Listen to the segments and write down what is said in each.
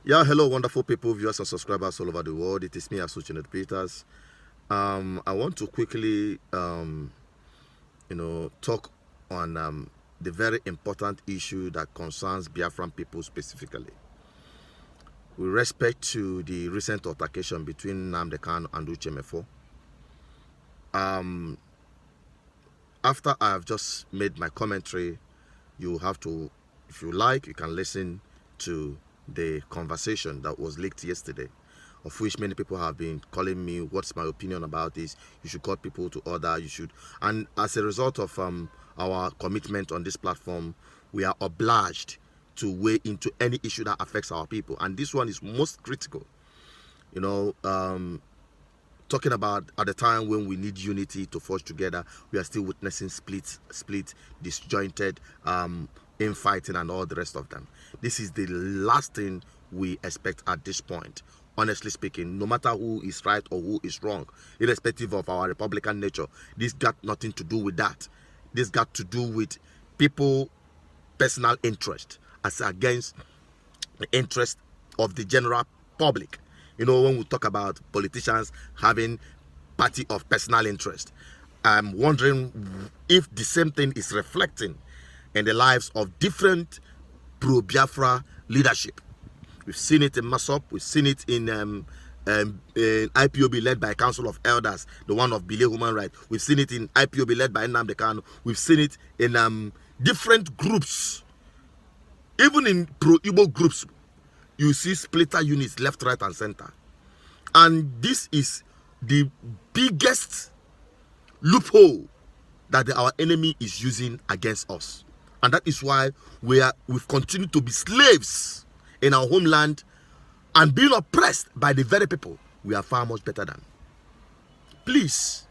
Yeah, hello, wonderful people, viewers and subscribers all over the world. It is me, Uche Peters. I want to quickly, talk on the very important issue that concerns Biafran people specifically. With respect to the recent altercation between Nnamdi Kanu and Uche Mefor, after I have just made my commentary, you have to, if you like, you can listen to the conversation that was leaked yesterday, of which many people have been calling me, what's my opinion about this? You should call people to order, you should. And as a result of our commitment on this platform, we are obliged to weigh into any issue that affects our people. And this one is most critical. Talking about at the time when we need unity to forge together, we are still witnessing split, disjointed, infighting and all the rest of them. This is the last thing we expect at this point. Honestly speaking, no matter who is right or who is wrong, irrespective of our Republican nature, this got nothing to do with that. This got to do with people personal interest as against the interest of the general public. When we talk about politicians having party of personal interest, I'm wondering if the same thing is reflecting in the lives of different pro-Biafra leadership. We've seen it in Masop, we've seen it in IPOB led by Council of Elders, the one of Bile Human Rights. We've seen it in IPOB led by Nnamdi Kanu. We've seen it in different groups. Even in pro-Igbo groups, you see splitter units left, right, and center. And this is the biggest loophole that our enemy is using against us. And that is why we've continued to be slaves in our homeland and being oppressed by the very people we are far much better than. Please,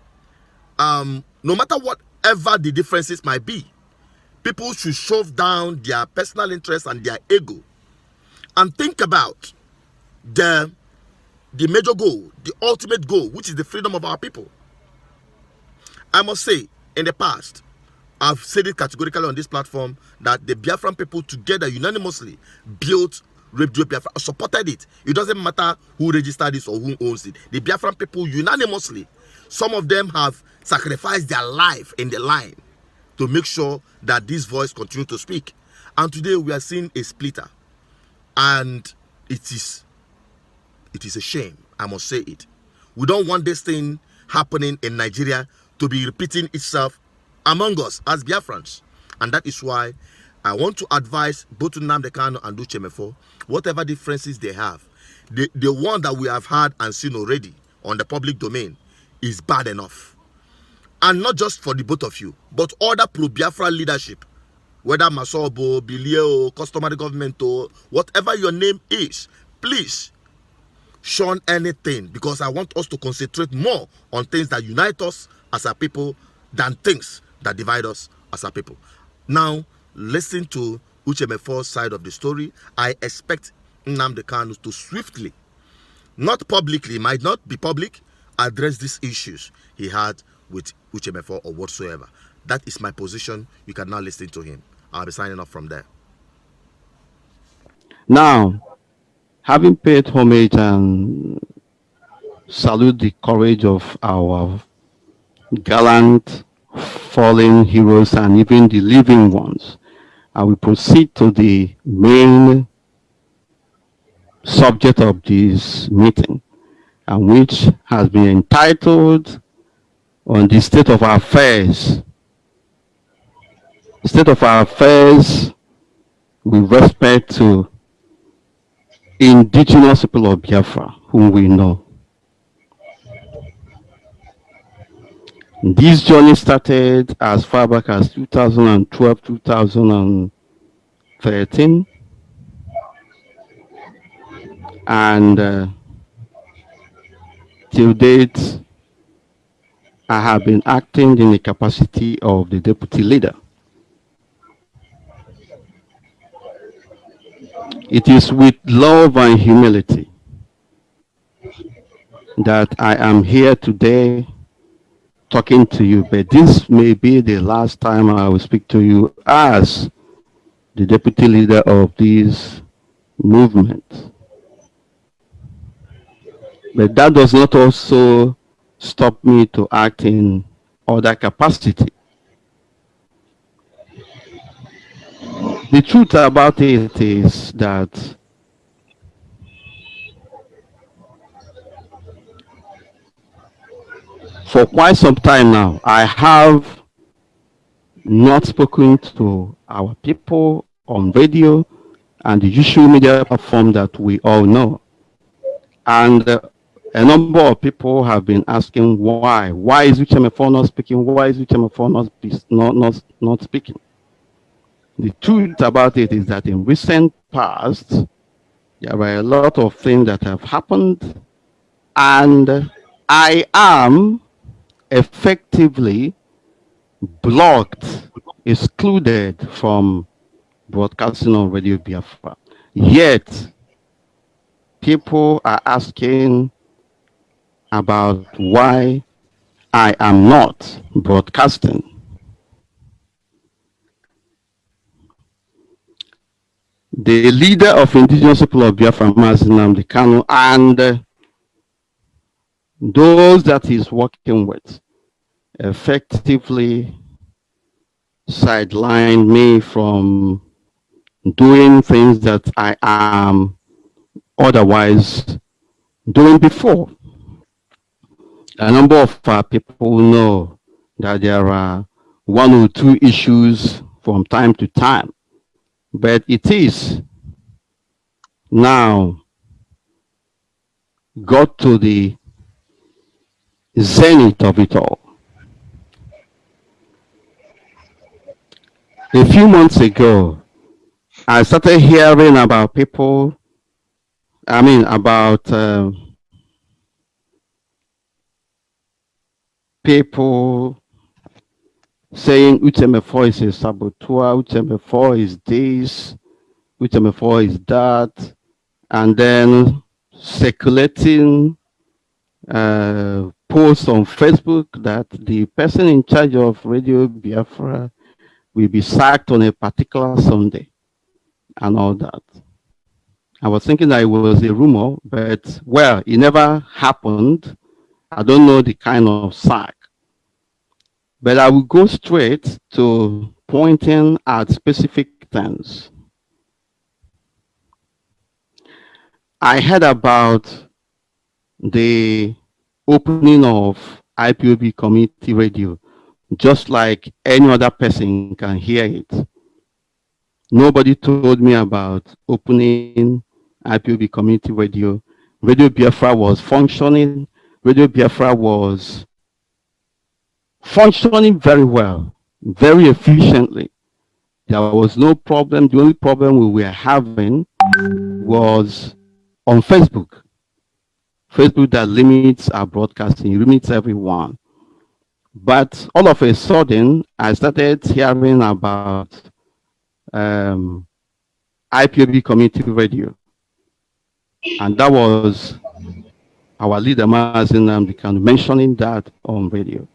no matter whatever the differences might be, people should shove down their personal interests and their ego and think about the major goal, the ultimate goal, which is the freedom of our people. I must say, in the past, I've said it categorically on this platform that the Biafran people together unanimously built Radio Biafra, supported it. It doesn't matter who registered this or who owns it. The Biafran people unanimously, some of them have sacrificed their life in the line to make sure that this voice continues to speak. And today we are seeing a splitter. And it is a shame, I must say it. We don't want this thing happening in Nigeria to be repeating itself among us as Biafrans. And that is why I want to advise both Nnamdi Kanu and Uche Mefor, whatever differences they have, the one that we have had and seen already on the public domain is bad enough. And not just for the both of you, but other pro-Biafra leadership, whether Masobo, Bilio, customary government, or whatever your name is, please shun anything, because I want us to concentrate more on things that unite us as a people than things that divide us as a people. Now, listen to Uche Mefor's side of the story. I expect Nnamdi Kanu to swiftly, not publicly, might not be public, address these issues he had with Uche Mefor or whatsoever. That is my position. You can now listen to him. I'll be signing off from there. Now, having paid homage and salute the courage of our gallant fallen heroes and even the living ones, I will proceed to the main subject of this meeting, and which has been entitled on the state of our affairs. State of our affairs with respect to indigenous people of Biafra, whom we know. This journey started as far back as 2012, 2013, and till date, I have been acting in the capacity of the deputy leader. It is with love and humility that I am here today talking to you, but this may be the last time I will speak to you as the deputy leader of this movement. But that does not also stop me to act in other capacity. The truth about it is that for quite some time now, I have not spoken to our people on radio and the usual media platform that we all know. And a number of people have been asking why. Why is Uche Mefor not speaking? Why is Uche Mefor not speaking? The truth about it is that in recent past, there were a lot of things that have happened, and I am effectively blocked, excluded from broadcasting on Radio Biafra. Yet, people are asking about why I am not broadcasting. The leader of indigenous people of Biafra, Nnamdi Kanu, and those that he's working with effectively sidelined me from doing things that I am otherwise doing before. A number of people know that there are one or two issues from time to time, but it is now got to the zenith of it all. A few months ago, I started hearing about people, about people saying Uche Mefor is a saboteur, Uche Mefor is this, Uche Mefor is that, and then circulating posts on Facebook that the person in charge of Radio Biafra will be sacked on a particular Sunday and all that. I was thinking that it was a rumor, but well, it never happened. I don't know the kind of sack. But I will go straight to pointing at specific things. I heard about the opening of IPOB community radio, just like any other person can hear it. Nobody told me about opening IPOB community radio. Radio Biafra was functioning. Radio Biafra was functioning very well, very efficiently. There was no problem. The only problem we were having was on Facebook. Facebook that limits our broadcasting, limits everyone. But all of a sudden, I started hearing about IPOB community radio. And that was our leader, Nnamdi Kanu, mentioning that on radio,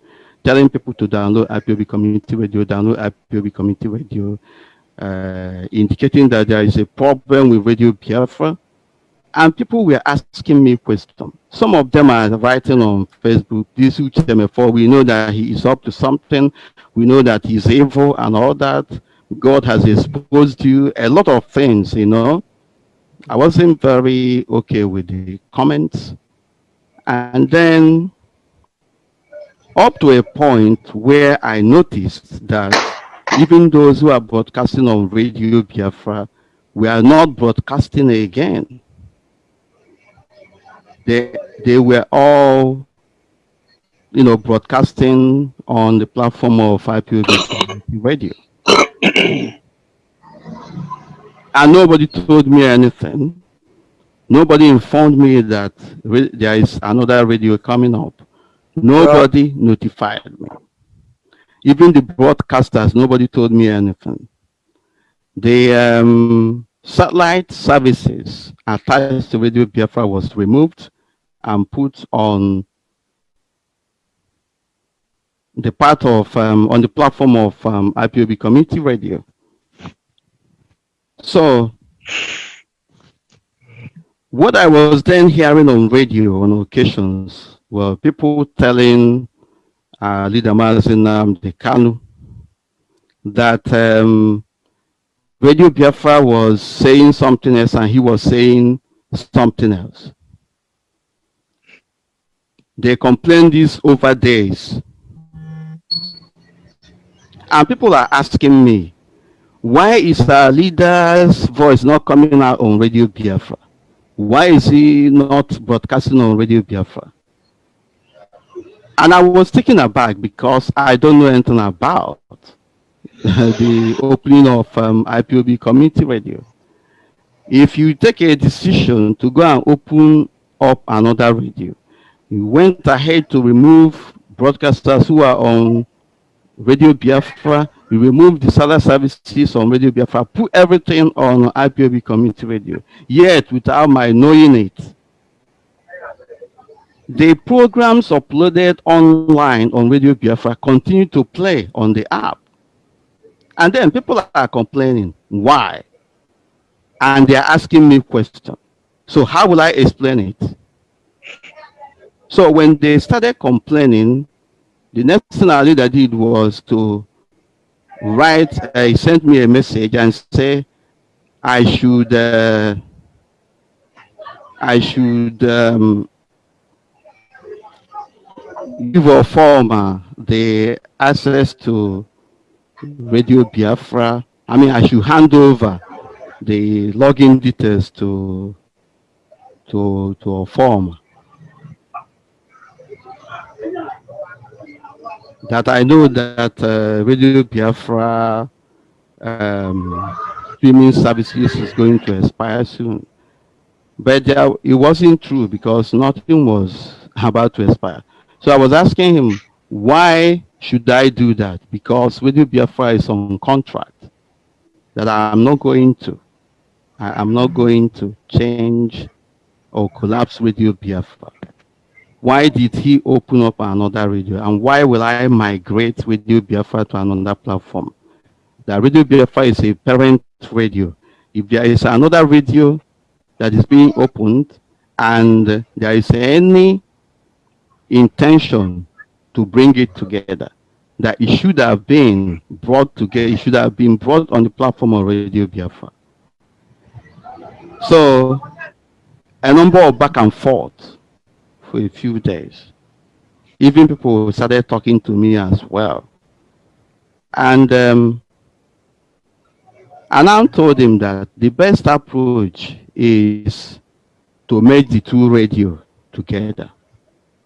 telling people to download IPOB community radio, indicating that there is a problem with Radio Biafra. And people were asking me questions. Some of them are writing on Facebook, this Uche Mefor, we know that he is up to something. We know that he's evil and all that. God has exposed you. A lot of things, you know. I wasn't very okay with the comments. And then up to a point where I noticed that even those who are broadcasting on Radio Biafra, we are not broadcasting again. They were all, you know, broadcasting on the platform of IPOB radio. And nobody told me anything. Nobody informed me that there is another radio coming up. Nobody notified me. Even the broadcasters, nobody told me anything. The satellite services attached to Radio Biafra was removed and put on the part of, on the platform of IPOB community radio. So What I was then hearing on radio on occasions were people telling leader Mazin Nnamdi Kanu that Radio Biafra was saying something else and he was saying something else. They complained this over days. And people are asking me, why is our leader's voice not coming out on Radio Biafra? Why is he not broadcasting on Radio Biafra? And I was taken aback because I don't know anything about the opening of IPOB community radio. If you take a decision to go and open up another radio, you went ahead to remove broadcasters who are on Radio Biafra, you remove the satellite services on Radio Biafra, put everything on IPOB community radio, yet without my knowing it. The programs uploaded online on Radio Biafra continue to play on the app. And then people are complaining, why? And they're asking me questions. So how will I explain it? So when they started complaining, the next thing our leader did was to write, he sent me a message and say I should give a former the access to Radio Biafra. I mean, I should hand over the login details to a form that I know that Radio Biafra streaming services is going to expire soon. But it wasn't true because nothing was about to expire. So I was asking him, why should I do that? Because Radio Biafra is on contract that I'm not going to. I'm not going to change or collapse Radio Biafra. Why did he open up another radio? And why will I migrate Radio Biafra to another platform? The Radio Biafra is a parent radio. If there is another radio that is being opened and there is any intention to bring it together, that it should have been brought together, it should have been brought on the platform of Radio Biafra. So a number of back and forth for a few days. Even people started talking to me as well. And I told him that the best approach is to make the two radio together.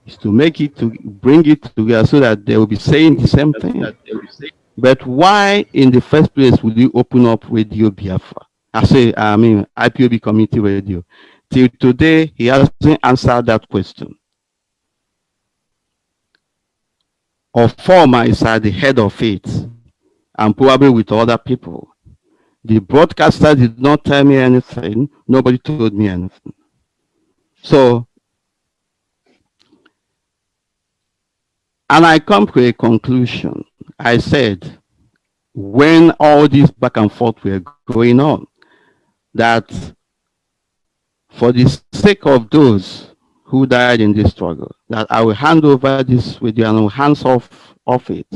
Is to make it, to bring it together so that they will be saying the same thing. But why in the first place would you open up Radio Biafra? I mean IPOB community radio. Till today, he hasn't answered that question. Former is at the head of it, and probably with other people. The broadcaster did not tell me anything. Nobody told me anything. So, and I come to a conclusion. I said, when all this back and forth were going on, that for the sake of those who died in this struggle, that I will hand over this video and I will hands off it.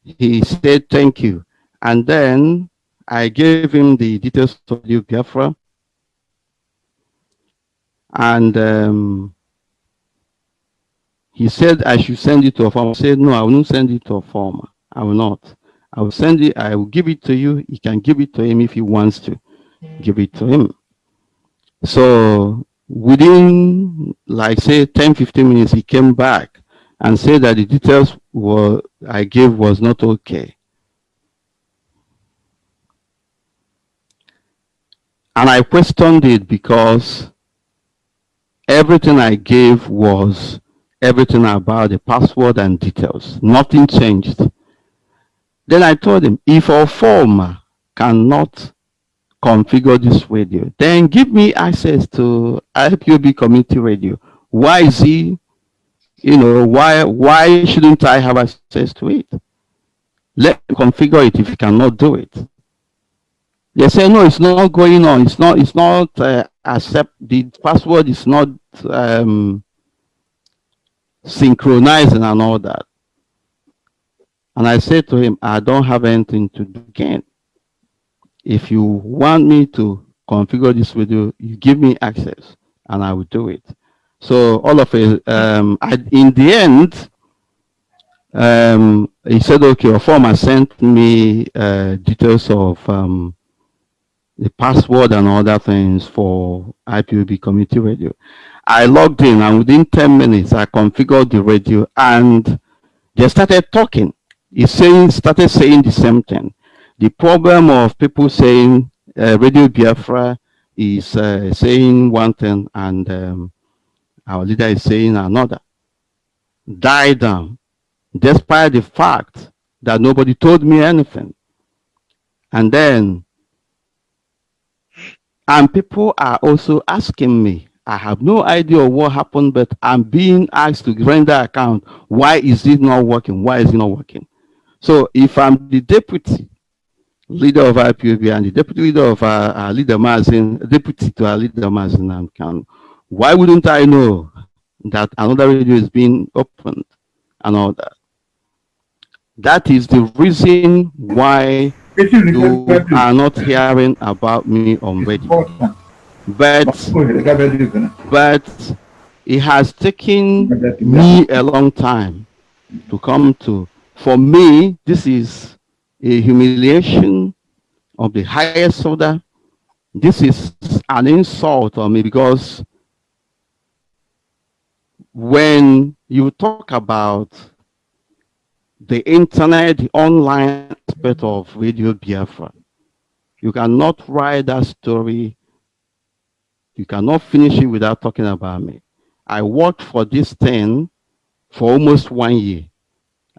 He said, thank you. And then I gave him the details of Radio Biafra. And he said I should send it to a farmer. I said, no, I will not send it to a farmer. I will not. I will send it, I will give it to you. He can give it to him if he wants to. Give it to him. So within, like, say, 10, 15 minutes, he came back and said that the details I gave was not okay. And I questioned it because everything I gave was everything about the password and details. Nothing changed. Then I told him, if a former cannot configure this radio, then give me access to IPOB community radio. Why is he, why shouldn't I have access to it? Let me configure it if you cannot do it. They say, no, it's not going on. It's not accept the password is not um, synchronizing and all that. And I said to him, I don't have anything to do again. If you want me to configure this video, you give me access and I will do it. So all of it, in the end, he said, okay, a former sent me details of the password and other things for IPOB community radio. I logged in and within 10 minutes, I configured the radio and they started talking. He started saying the same thing. The problem of people saying Radio Biafra is saying one thing and our leader is saying another. Died down, despite the fact that nobody told me anything. And then, and people are also asking me, I have no idea what happened, but I'm being asked to render account. Why is it not working? Why is it not working? So if I'm the deputy leader of IPOB and the deputy leader of our leader Mazin, deputy to our leader Mazin Nnamdi Kanu, why wouldn't I know that another radio is being opened and all that? That is the reason why you are not hearing about me on radio. But it has taken me a long time to come to. For me, this is a humiliation of the highest order. This is an insult on me because when you talk about the internet, the online aspect of Radio Biafra, you cannot write that story. You cannot finish it without talking about me. I worked for this thing for almost 1 year.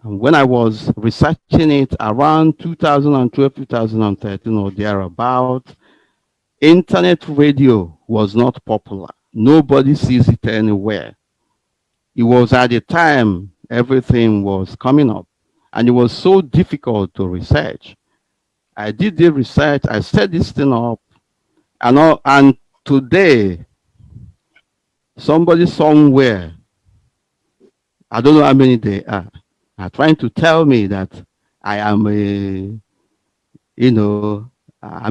And when I was researching it around 2012, 2013 or thereabout, internet radio was not popular. Nobody sees it anywhere. It was at the time everything was coming up and it was so difficult to research. I did the research, I set this thing up and today somebody somewhere, I don't know how many they are trying to tell me that I am I'm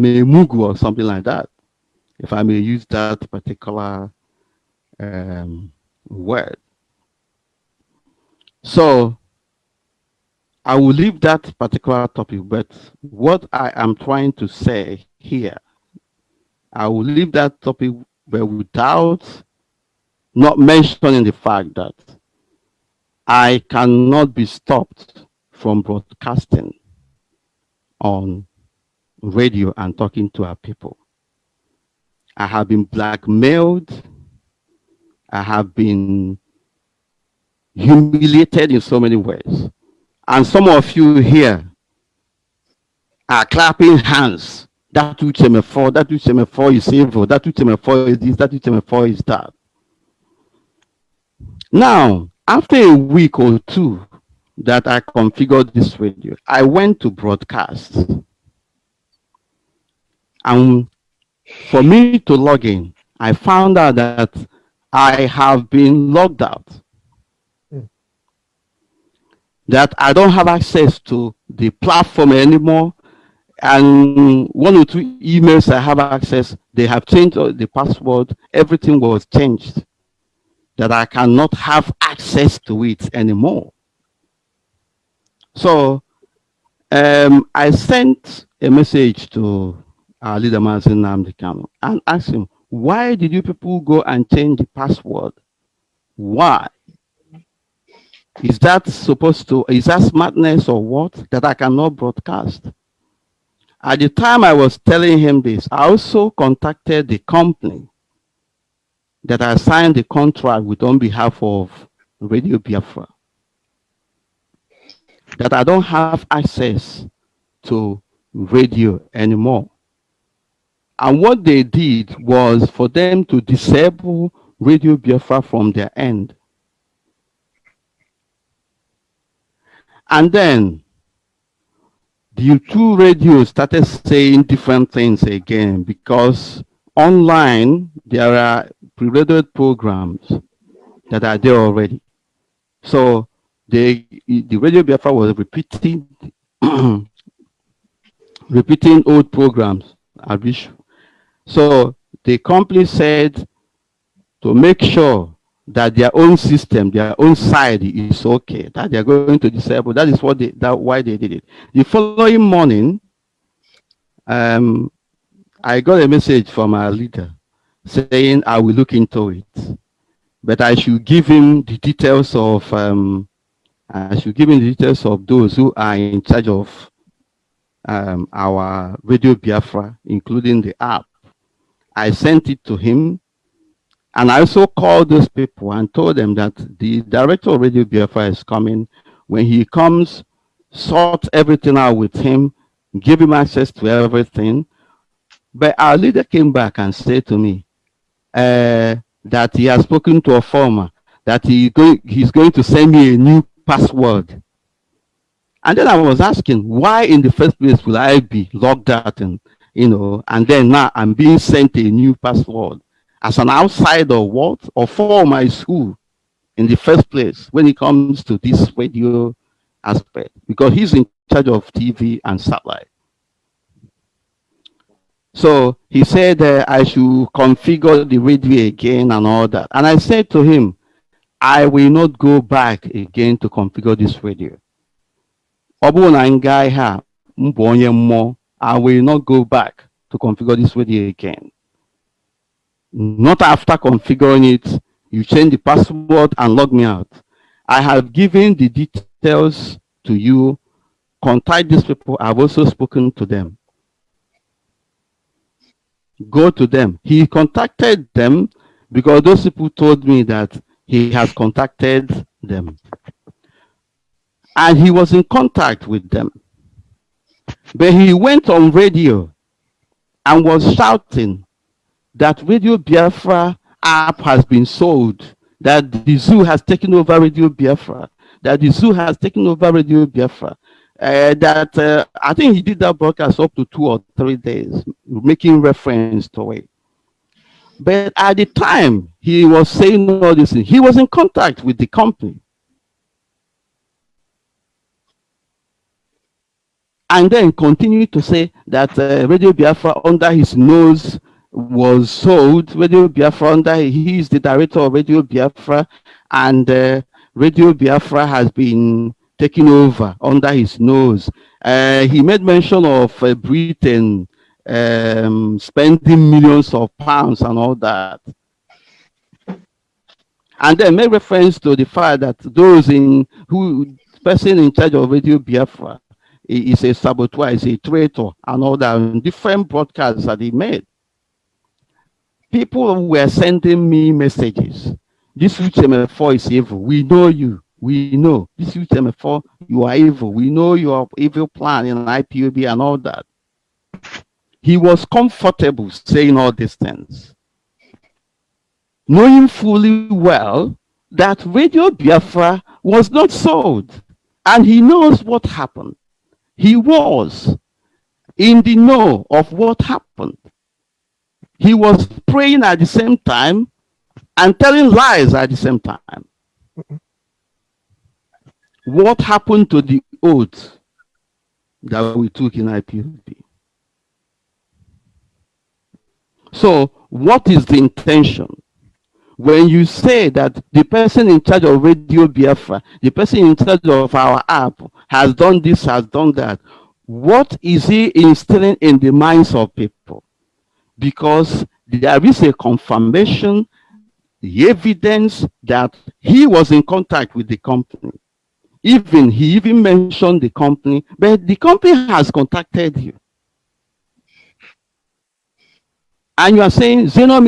a Mugu or something like that, if I may use that particular word. So I will leave that particular topic, but what I am trying to say here, I will leave that topic, but without not mentioning the fact that I cannot be stopped from broadcasting on radio and talking to our people. I have been blackmailed. I have been humiliated in so many ways. And some of you here are clapping hands. That Uche Mefor is evil. That Uche Mefor is this, that Uche Mefor is that. Now, after a week or two that I configured this radio, I went to broadcast. And for me to log in, I found out that I have been logged out. That I don't have access to the platform anymore. And 1 or 2 emails I have access, they have changed the password. Everything was changed. That I cannot have access to it anymore. So I sent a message to our leader, Nnamdi Kanu, and asked him, why did you people go and change the password? Why? Is that smartness or what? That I cannot broadcast? At the time I was telling him this, I also contacted the company that I signed the contract with on behalf of Radio Biafra. That I don't have access to radio anymore. And what they did was for them to disable Radio Biafra from their end. And then the two radios started saying different things again because online, there are preloaded programs that are there already. So the Radio Biafra was repeating repeating old programs. I wish. So the company said to make sure that their own system, their own side is okay, that they are going to disable. That is what why they did it. The following morning, I got a message from our leader saying I will look into it, but I should give him the details of those who are in charge of our Radio Biafra, including the app. I sent it to him, and I also called those people and told them that the director of Radio Biafra is coming. When he comes, sort everything out with him, give him access to everything. But our leader came back and said to me that he has spoken to a former, that he's going to send me a new password. And then I was asking, why in the first place will I be logged out and then now I'm being sent a new password as an outsider or for my school in the first place when it comes to this radio aspect, because he's in charge of TV and satellite. So he said I should configure the radio again and all that. And I said to him, I will not go back again to configure this radio. I will not go back to configure this radio again. Not after configuring it, you change the password and log me out. I have given the details to you. Contact these people. I've also spoken to them. Go to them. He contacted them because those people told me that he has contacted them. And he was in contact with them. But he went on radio and was shouting that Radio Biafra app has been sold, that the zoo has taken over Radio Biafra, that the zoo has taken over Radio Biafra. I think he did that broadcast up to 2 or 3 days, making reference to it. But at the time he was saying all this, he was in contact with the company. And then continued to say that Radio Biafra under his nose was sold. Radio Biafra he is the director of Radio Biafra, and Radio Biafra has been taken over under his nose. He made mention of Britain spending millions of pounds and all that. And then made reference to the fact that person in charge of Radio Biafra is a saboteur, is a traitor, and all that, and different broadcasts that he made. People were sending me messages. This Uche Mefor is evil. We know you. We know. This Uche Mefor, you are evil. We know your evil plan in IPOB and all that. He was comfortable saying all these things, knowing fully well that Radio Biafra was not sold. And he knows what happened. He was in the know of what happened. He was praying at the same time and telling lies at the same time. What happened to the oath that we took in IPOB? So what is the intention? When you say that the person in charge of Radio Biafra, the person in charge of our app has done this, has done that, what is he instilling in the minds of people? Because there is a confirmation, the evidence that he was in contact with the company. He even mentioned the company, but the company has contacted you. And you are saying Xeno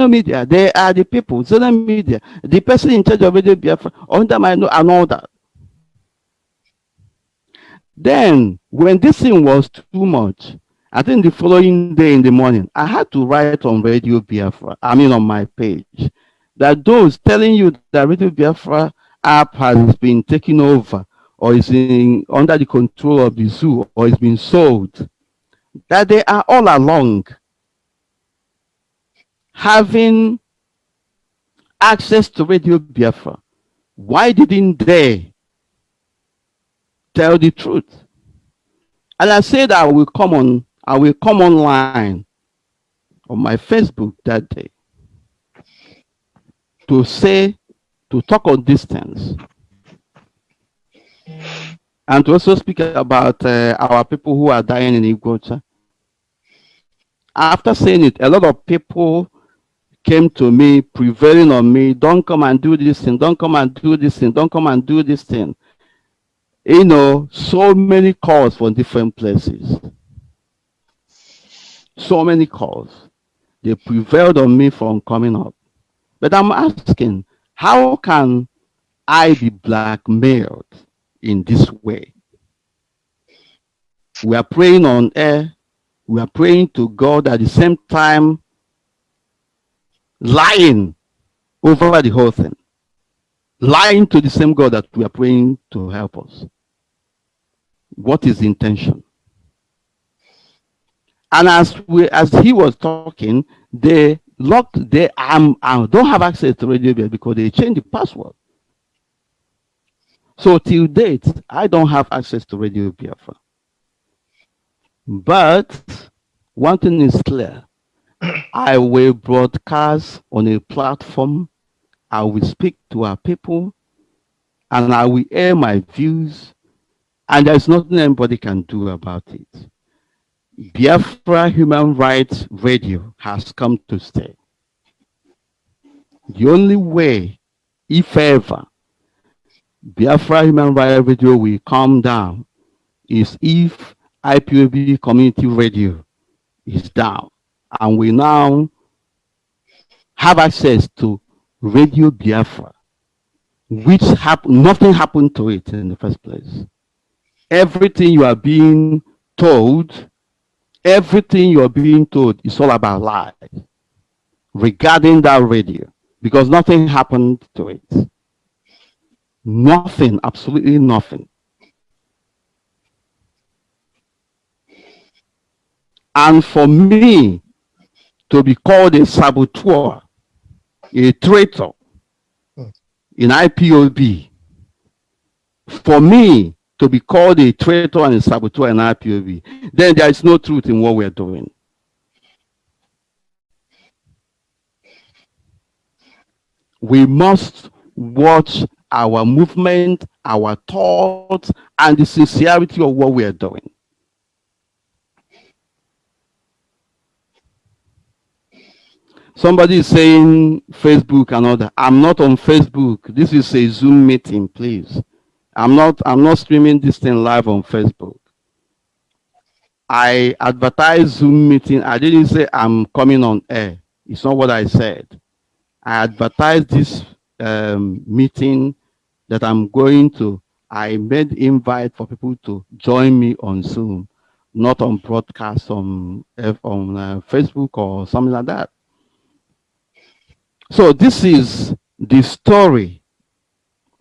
Media, they are the people, Xeno Media, the person in charge of Radio Biafra, under my nose and all that. Then, when this thing was too much, I think the following day in the morning, I had to write on Radio Biafra, on my page, that those telling you that Radio Biafra app has been taken over or is under the control of the zoo or is being sold, that they are all along. having access to Radio Biafra, why didn't they tell the truth? And I said I will come online on my Facebook that day to talk on these things, and to also speak about our people who are dying in Iguacha. After saying it, a lot of people came to me, prevailing on me, don't come and do this thing, don't come and do this thing, don't come and do this thing. You know, so many calls from different places. So many calls. They prevailed on me from coming up. But I'm asking, how can I be blackmailed in this way? We are praying on air. We are praying to God at the same time, lying over the whole thing. Lying to the same God that we are praying to help us. What is the intention? And as he was talking, they locked. I don't have access to Radio Biafra because they changed the password. So till date, I don't have access to Radio Biafra. But one thing is clear: I will broadcast on a platform. I will speak to our people, and I will air my views. And there's nothing anybody can do about it. Biafra Human Rights Radio has come to stay. The only way, if ever, Biafra Human Rights Radio will come down is if IPOB Community Radio is down. And we now have access to Radio Biafra, which nothing happened to it in the first place. Everything you are being told, is all about lies regarding that radio, because nothing happened to it. Nothing, absolutely nothing. And for me to be called a saboteur, a traitor in IPOB, for me to be called a traitor and a saboteur in IPOB, then there is no truth in what we're doing. We must watch our movement, our thoughts, and the sincerity of what we are doing. Somebody is saying Facebook and all that. I'm not on Facebook. This is a Zoom meeting, please. I'm not streaming this thing live on Facebook. I advertised Zoom meeting. I didn't say I'm coming on air. It's not what I said. I advertised this meeting that I'm going to. I made invite for people to join me on Zoom, not on broadcast on Facebook or something like that. So this is the story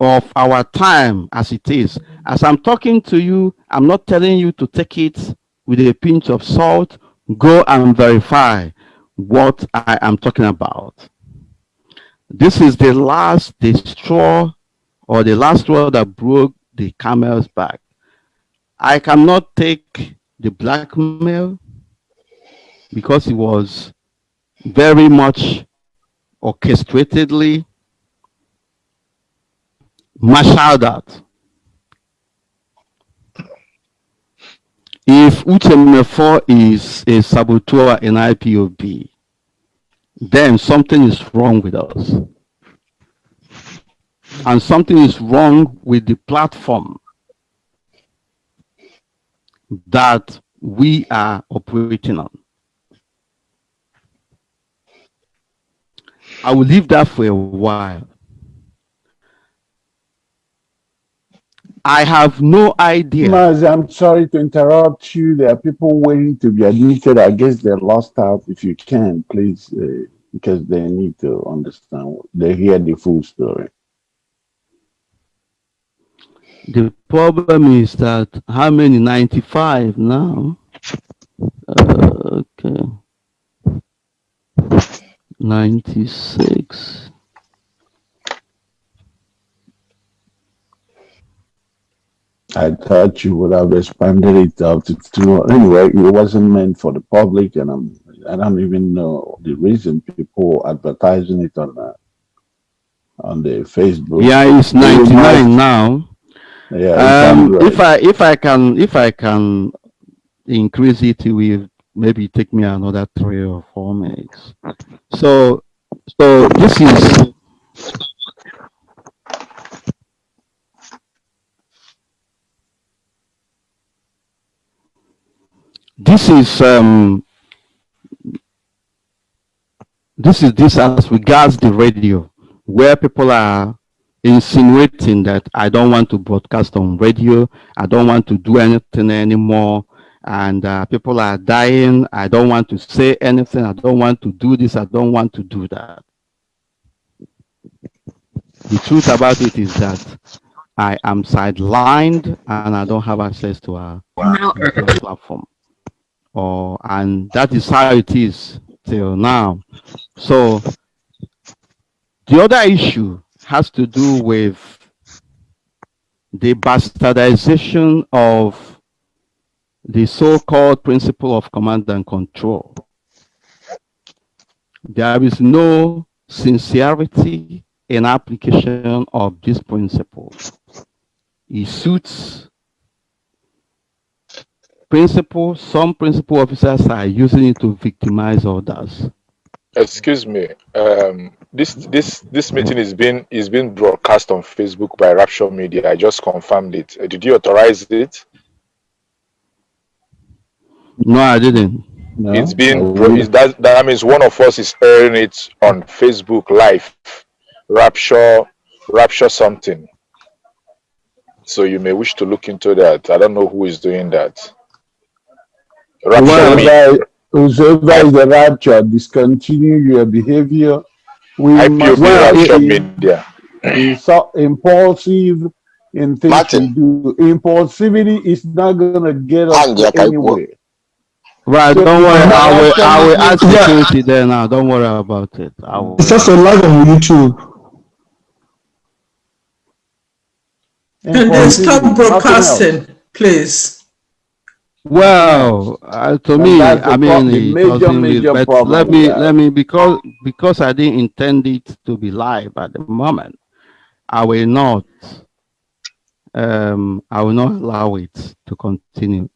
of our time as it is. As I'm talking to you, I'm not telling you to take it with a pinch of salt. Go and verify what I am talking about. This is the last straw, or the last straw that broke the camel's back. I cannot take the blackmail because it was very much orchestratedly marshaled out. If Uche Mefor is a saboteur in IPOB, then something is wrong with us. And something is wrong with the platform that we are operating on. I will leave that for a while. I have no idea. Maz, I'm sorry to interrupt you. There are people waiting to be admitted. I guess they're lost out. If you can, please, because they need to understand. They hear the full story. The problem is that how many? 95 now. Okay. 96. I thought you would have expanded it up to two. Anyway, it wasn't meant for the public, and I don't even know the reason people advertising it on the Facebook. Yeah, it's 99 now. Yeah, if I can increase it with maybe take me another 3 or 4 minutes. So this is this as regards the radio, where people are insinuating that I don't want to broadcast on radio, I don't want to do anything anymore, and people are dying, I don't want to say anything, I don't want to do this, I don't want to do that. The truth about it is that I am sidelined and I don't have access to a platform. And that is how it is till now. So the other issue has to do with the bastardization of the so-called principle of command and control. There is no sincerity in application of this principle. It suits principle. Some principal officers are using it to victimize others. Excuse me. This meeting is being broadcast on Facebook by Rapture Media. I just confirmed it. Did you authorize it? No, I didn't. No, It's being that means one of us is airing it on Facebook Live. Rapture something. So you may wish to look into that. I don't know who is doing that. Whoever is the rapture, discontinue your behavior. We must Rapture Media. So impulsive in things we do. Impulsivity is not gonna get us anywhere. Right, so don't worry. I will ask security there now. Don't worry about it. It's also live on YouTube. And then stop broadcasting, please. Well, to me, I mean, it doesn't. But let me because I didn't intend it to be live at the moment. I will not allow it to continue.